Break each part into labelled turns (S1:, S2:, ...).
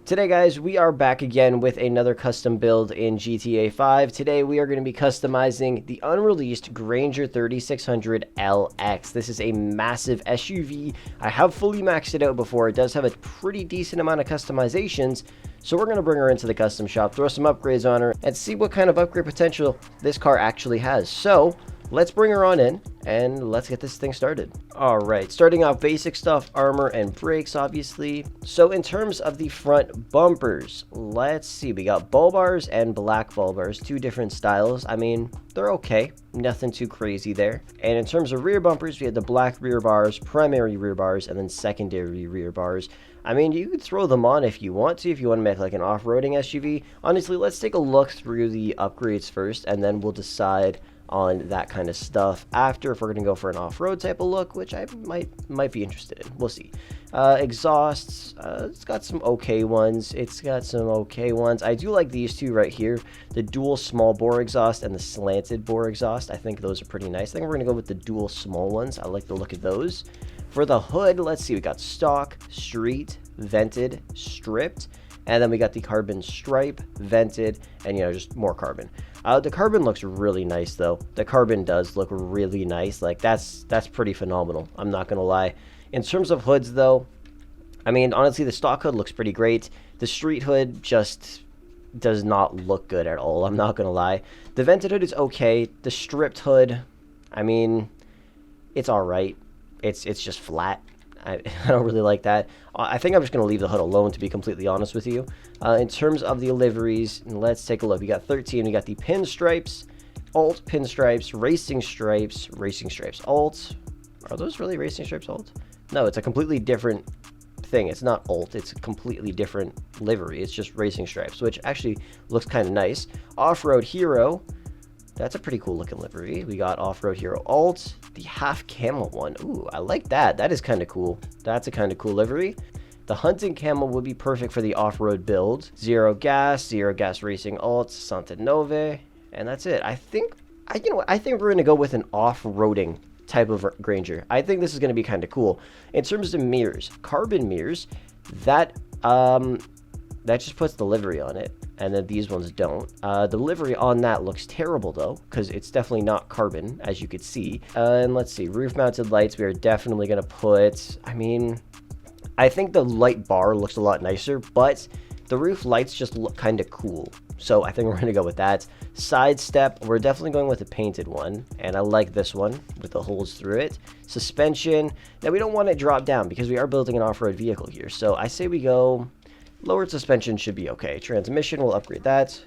S1: Today, guys, we are back again with another custom build in GTA 5. Today, we are going to be customizing the unreleased Granger 3600LX. This is a massive SUV. I have fully maxed it out before. It does have a pretty decent amount of customizations, so we're going to bring her into the custom shop, throw some upgrades on her, and see what kind of upgrade potential this car actually has. So, let's bring her on in, and let's get this thing started. Alright, starting off basic stuff, armor and brakes, obviously. So in terms of the front bumpers, let's see, we got bull bars and black bull bars, two different styles. I mean, they're okay, nothing too crazy there. And in terms of rear bumpers, we had the black rear bars, primary rear bars, and then secondary rear bars. I mean, you could throw them on if you want to make like an off-roading SUV. Honestly, let's take a look through the upgrades first, and then we'll decide on that kind of stuff after, if we're going to go for an off-road type of look, which I might be interested in. We'll see. Exhausts, it's got some okay ones. I do like these two right here, the dual small bore exhaust and the slanted bore exhaust. I think those are pretty nice. I think we're going to go with the dual small ones. I like the look of those. For the hood, let's see, we got stock, street, vented, stripped, and then we got the carbon stripe, vented, and just more carbon. The carbon looks really nice, though. The carbon does look really nice. Like, that's pretty phenomenal. I'm not going to lie. In terms of hoods, though, I mean, honestly, the stock hood looks pretty great. The street hood just does not look good at all. I'm not going to lie. The vented hood is okay. The stripped hood, I mean, it's all right. It's just flat. I don't really like that. I think I'm just going to leave the hood alone, to be completely honest with you. In terms of the liveries, let's take a look. We got 13. We got the pinstripes, alt pinstripes, racing stripes, alt. Are those really racing stripes alt? No, it's a completely different thing. It's not alt. It's a completely different livery. It's just racing stripes, which actually looks kind of nice. Off-road hero. That's a pretty cool looking livery. We got Off-Road Hero Alt, the half camel one. Ooh, I like that. That is kind of cool. That's a kind of cool livery. The hunting camel would be perfect for the off-road build. Zero gas racing alt, Santa Nove, and that's it. I think we're going to go with an off-roading type of Granger. I think this is going to be kind of cool. In terms of mirrors, carbon mirrors, that just puts the livery on it, and then these ones don't. The livery on that looks terrible, though, because it's definitely not carbon, as you could see. And let's see, roof-mounted lights, we are definitely going to put, I think the light bar looks a lot nicer, but the roof lights just look kind of cool. So I think we're going to go with that. Side step, we're definitely going with a painted one, and I like this one with the holes through it. Suspension, now we don't want it drop down because we are building an off-road vehicle here. So I say we go... Lowered suspension should be okay. Transmission, we'll upgrade that.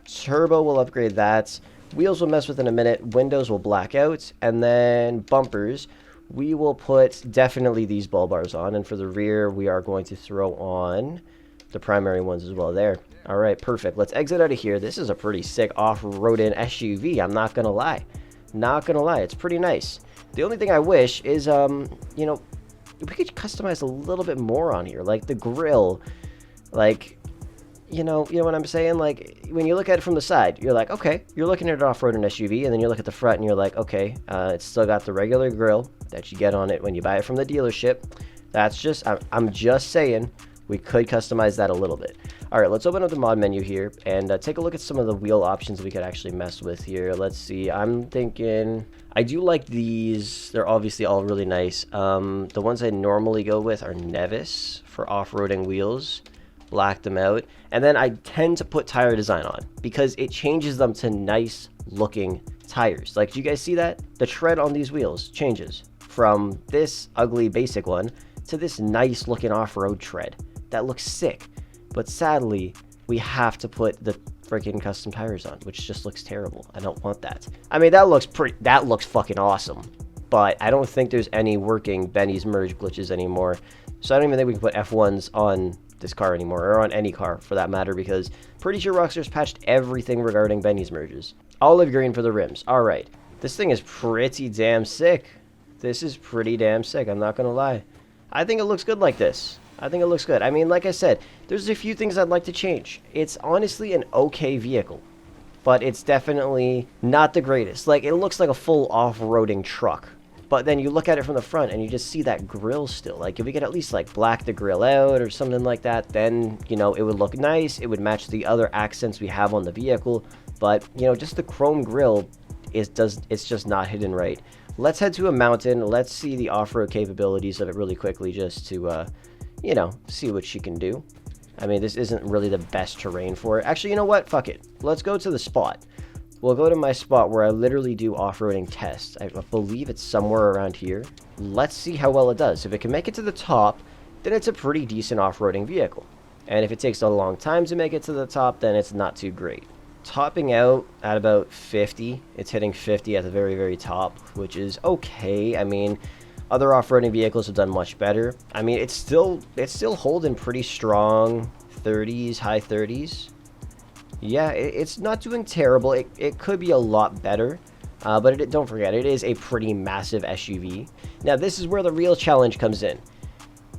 S1: Turbo, we'll upgrade that. Wheels will mess with in a minute. Windows will black out. And then bumpers, we will put definitely these bull bars on. And for the rear, we are going to throw on the primary ones as well there. All right, perfect. Let's exit out of here. This is a pretty sick off-roading SUV. I'm not going to lie. Not going to lie. It's pretty nice. The only thing I wish is, we could customize a little bit more on here. Like the grille... Like, you know what I'm saying? Like, when you look at it from the side, you're like, okay, you're looking at an off-roading SUV, and then you look at the front, and you're like, okay, it's still got the regular grille that you get on it when you buy it from the dealership. That's just, I'm just saying, we could customize that a little bit. All right, let's open up the mod menu here, and take a look at some of the wheel options we could actually mess with here. Let's see, I'm thinking, I do like these. They're obviously all really nice. The ones I normally go with are Nevis for off-roading wheels. Black them out, and then I tend to put tire design on because it changes them to nice looking tires. Like, do you guys see that? The tread on these wheels changes from this ugly basic one to this nice looking off-road tread that looks sick. But sadly, we have to put the freaking custom tires on, which just looks terrible. I don't want that. I mean, that looks fucking awesome, but I don't think there's any working Benny's merge glitches anymore, so I don't even think we can put F1s on this car anymore, or on any car for that matter, because pretty sure Rockstar's patched everything regarding Benny's merges. Olive green for the rims. Alright, this thing is pretty damn sick. This is pretty damn sick, I'm not gonna lie. I think it looks good like this. I think it looks good. I mean, like I said, there's a few things I'd like to change. It's honestly an okay vehicle, but it's definitely not the greatest. Like, it looks like a full off-roading truck. But then you look at it from the front and you just see that grill still. Like if we could at least like black the grill out or something like that, then, you know, it would look nice. It would match the other accents we have on the vehicle. But, you know, just the chrome grill it's just not hidden right. Let's head to a mountain. Let's see the off-road capabilities of it really quickly just to, you know, see what she can do. I mean, this isn't really the best terrain for it. Actually, you know what? Fuck it. Let's go to the spot. We'll go to my spot where I literally do off-roading tests. I believe it's somewhere around here. Let's see how well it does. If it can make it to the top, then it's a pretty decent off-roading vehicle. And if it takes a long time to make it to the top, then it's not too great. Topping out at about 50. It's hitting 50 at the very, very top, which is okay. I mean, other off-roading vehicles have done much better. I mean, it's still holding pretty strong 30s, high 30s. Yeah, it's not doing terrible. It could be a lot better, but don't forget, it is a pretty massive SUV. Now, this is where the real challenge comes in.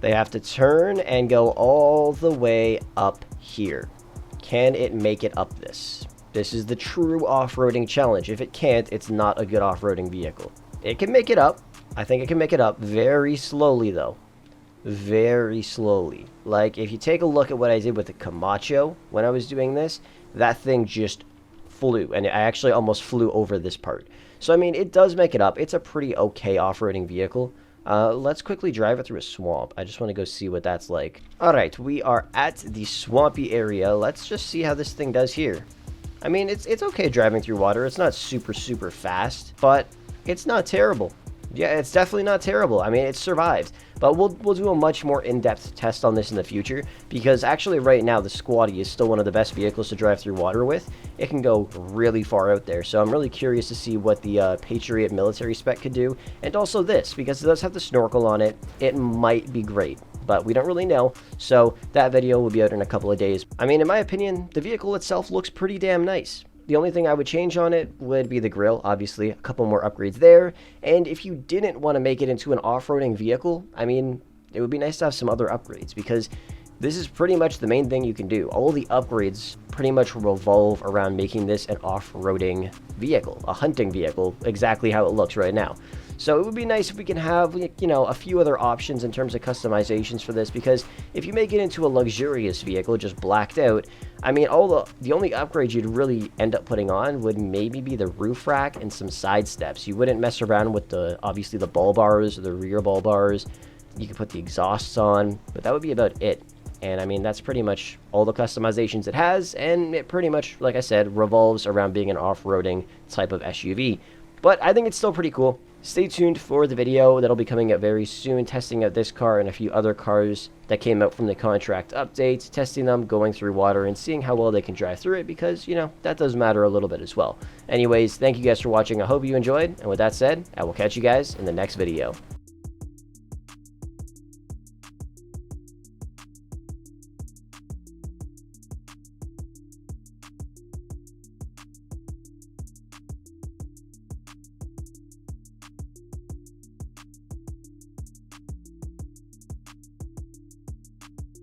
S1: They have to turn and go all the way up here. Can it make it up this? This is the true off-roading challenge. If it can't, it's not a good off-roading vehicle. It can make it up. I think it can make it up very slowly, though. Very slowly. Like, if you take a look at what I did with the Camacho when I was doing this, that thing just flew, and I actually almost flew over this part. So, I mean, it does make it up. It's a pretty okay off-roading vehicle. Let's quickly drive it through a swamp. I just want to go see what that's like. Alright, we are at the swampy area. Let's just see how this thing does here. I mean, it's okay driving through water. It's not super, super fast, but it's not terrible. Yeah, it's definitely not terrible. I mean, it survived. But we'll do a much more in-depth test on this in the future, because actually right now the Squatty is still one of the best vehicles to drive through water with. It can go really far out there, so I'm really curious to see what the Patriot military spec could do, and also this, because it does have the snorkel on it. It might be great, but we don't really know, so that video will be out in a couple of days. I mean, in my opinion, the vehicle itself looks pretty damn nice. The only thing I would change on it would be the grille, obviously, a couple more upgrades there, and if you didn't want to make it into an off-roading vehicle, I mean, it would be nice to have some other upgrades, because this is pretty much the main thing you can do. All the upgrades pretty much revolve around making this an off-roading vehicle, a hunting vehicle, exactly how it looks right now. So it would be nice if we can have, you know, a few other options in terms of customizations for this, because if you make it into a luxurious vehicle, just blacked out, I mean, the only upgrades you'd really end up putting on would maybe be the roof rack and some side steps. You wouldn't mess around with obviously the ball bars or the rear ball bars. You could put the exhausts on, but that would be about it. And I mean, that's pretty much all the customizations it has, and it pretty much, like I said, revolves around being an off-roading type of SUV. But I think it's still pretty cool. Stay tuned for the video that'll be coming out very soon, testing out this car and a few other cars that came out from the contract updates, testing them, going through water, and seeing how well they can drive through it, because, you know, that does matter a little bit as well. Anyways, thank you guys for watching. I hope you enjoyed, and with that said, I will catch you guys in the next video.